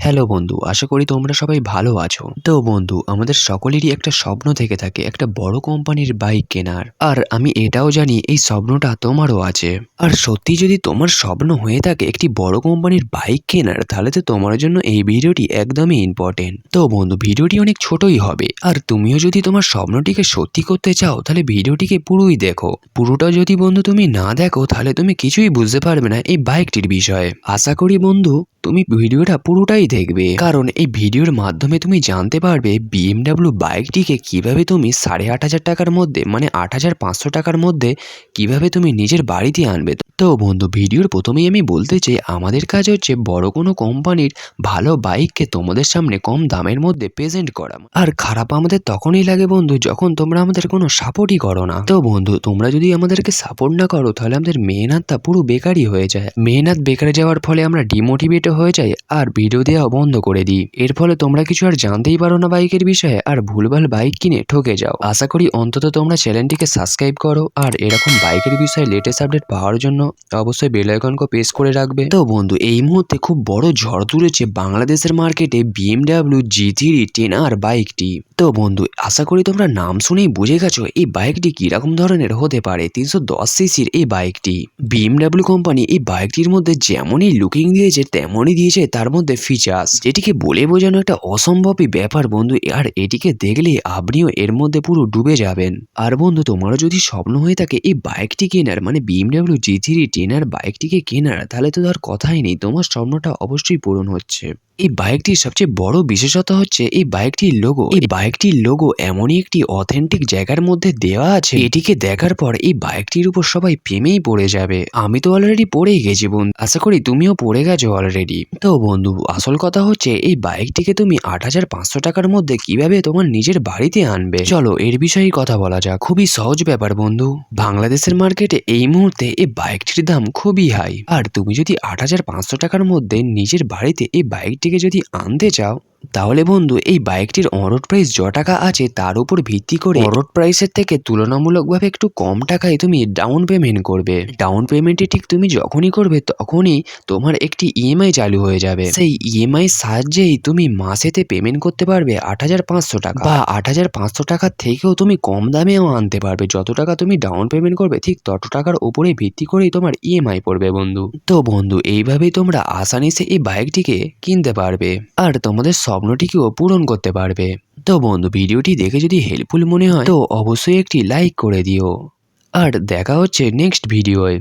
Hello বন্ধু, আশা করি তোমরা সবাই ভালো আছো। তো বন্ধু, আমাদের সকলেরই একটা স্বপ্ন থেকে থাকে একটা বড় কোম্পানির বাইক কেনার। আর আমি এটাও জানি এই স্বপ্নটা তোমারও আছে। আর সত্যি যদি তোমার স্বপ্ন হয়ে থাকে একটি বড় কোম্পানির বাইক কেনার, তাহলে তো তোমার জন্য এই ভিডিওটি একদমই ইম্পর্টেন্ট। তো বন্ধু, ভিডিওটি অনেক ছোটই হবে। আর তুমিও যদি তোমার স্বপ্নটিকে সত্যি করতে চাও, তাহলে ভিডিওটিকে পুরোই দেখো। পুরোটা যদি বন্ধু তুমি না দেখো, তাহলে তুমি কিছুই বুঝতে পারবে না এই বাইকটির বিষয়ে। আশা করি বন্ধু তুমি ভিডিওটা পুরোটাই দেখবে, কারণ এই ভিডিওর মাধ্যমে তুমি জানতে পারবে BMW বাইকটিকে কিভাবে তুমি 8,500 টাকার মধ্যে, মানে 8,500 টাকার মধ্যে কিভাবে তুমি নিজের বাড়িতে আনবে। তো বন্ধু, ভিডিওর প্রথমেই আমি বলতে চাই, আমাদের কাজ হচ্ছে বড় কোনো কোম্পানির ভালো বাইককে তোমাদের সামনে কম দামের মধ্যে প্রেজেন্ট করা। আর খারাপ আমাদের তখনই লাগে বন্ধু, যখন তোমরা আমাদের কোনো সাপোর্টই করো না। তো বন্ধু, তোমরা যদি আমাদেরকে সাপোর্ট না করো, তাহলে আমাদের মেহনতটা পুরো বেকারই হয়ে যায়। মেহনত বেকার যাওয়ার ফলে আমরা ডিমোটিভেট হয়ে যাই আর ভিডিও দেওয়া বন্ধ করে দিই। এর ফলে তোমরা কিছু আর জানতেই পারো না বাইকের বিষয়ে, আর ভুলভাল বাইক কিনে ঠকে যাও। আশা করি অন্তত তোমরা চ্যানেলটিকে সাবস্ক্রাইব করো, আর এরকম বাইকের বিষয়ে লেটেস্ট আপডেট পাওয়ার জন্য অবশ্যই বেল আইকনকে প্রেস করে রাখবে। তো বন্ধু, এই মুহূর্তে খুব বড় ঝড় তুলেছে বাংলাদেশের মার্কেটে BMW G3 10R বাইকটি। তো বন্ধু, আশা করি তোমরা নাম শুনেই বুঝে গেছো এই বাইকটি কিরকম ধরনের হতে পারে। 310 সিসির এই বাইকটি। BMW কোম্পানি এই বাইকটির মধ্যে যেমনই লুকিং দিয়েছে তেমনই দিয়েছে তার মধ্যে ফিচার্স, যেটিকে বলে বোঝানো একটা অসম্ভবই ব্যাপার বন্ধু। আর এটিকে দেখলে আপনিও এর মধ্যে পুরো ডুবে যাবেন। আর বন্ধু, তোমারও যদি স্বপ্ন হয়ে থাকে এই বাইকটি কেনার, মানে BMW G3 10R বাইকটিকে কেনার, তাহলে তো আর কথাই নেই, তোমার স্বপ্নটা অবশ্যই পূরণ হচ্ছে। এই বাইকটির সবচেয়ে বড় বিশেষত্ব হচ্ছে এই বাইকটির লোগো। এই বাইকটির লোগো এমনই একটি অথেন্টিক জায়গার মধ্যে দেওয়া আছে, এটিকে দেখার পর এই বাইকটির উপর সবাই প্রেমেই পড়ে যাবে। আমি তো অলরেডি পড়েই গেছি বন্ধু, আশা করি তুমিও পড়ে গেছো অলরেডি। তো বন্ধু, আসল কথা হচ্ছে এই বাইকটিকে তুমি 8,500 টাকার মধ্যে কিভাবে তোমার নিজের বাড়িতে আনবে। চলো এর বিষয়ে কথা বলা যাক। খুবই সহজ ব্যাপার বন্ধু। বাংলাদেশের মার্কেটে এই মুহূর্তে এই বাইকটির দাম খুবই হাই। আর তুমি যদি 8,500 টাকার মধ্যে নিজের বাড়িতে এই বাইকটিকে যদি আনতে চাও, তাহলে বন্ধু এই বাইকটির অনরোড প্রাইস যত টাকা আছে তার উপর ভিত্তি করে অনরোড প্রাইসের থেকে তুলনামূলকভাবে একটু কম টাকায় তুমি ডাউন পেমেন্ট করবে। ডাউন পেমেন্টে ঠিক তুমি যখনই করবে তখনই তোমার একটি EMI চালু হয়ে যাবে। সেই EMI সাহায্যেই তুমি মাসেতে পেমেন্ট করতে পারবে 8,500 টাকা, বা 8,500 টাকার থেকেও তুমি কম দামেও আনতে পারবে। যত টাকা তুমি ডাউন পেমেন্ট করবে ঠিক তত টাকার উপরে ভিত্তি করেই তোমার EMI পড়বে বন্ধু। তো বন্ধু, এইভাবেই তোমরা আসানিসে এই বাইকটিকে কিনতে পারবে আর তোমাদের স্বপ্নটিকেও পূরণ করতে পারবে। তো বন্ধু, ভিডিওটি দেখে যদি হেল্পফুল মনে হয় তো অবশ্যই একটি লাইক করে দিও। আর দেখা হচ্ছে নেক্সট ভিডিওয়।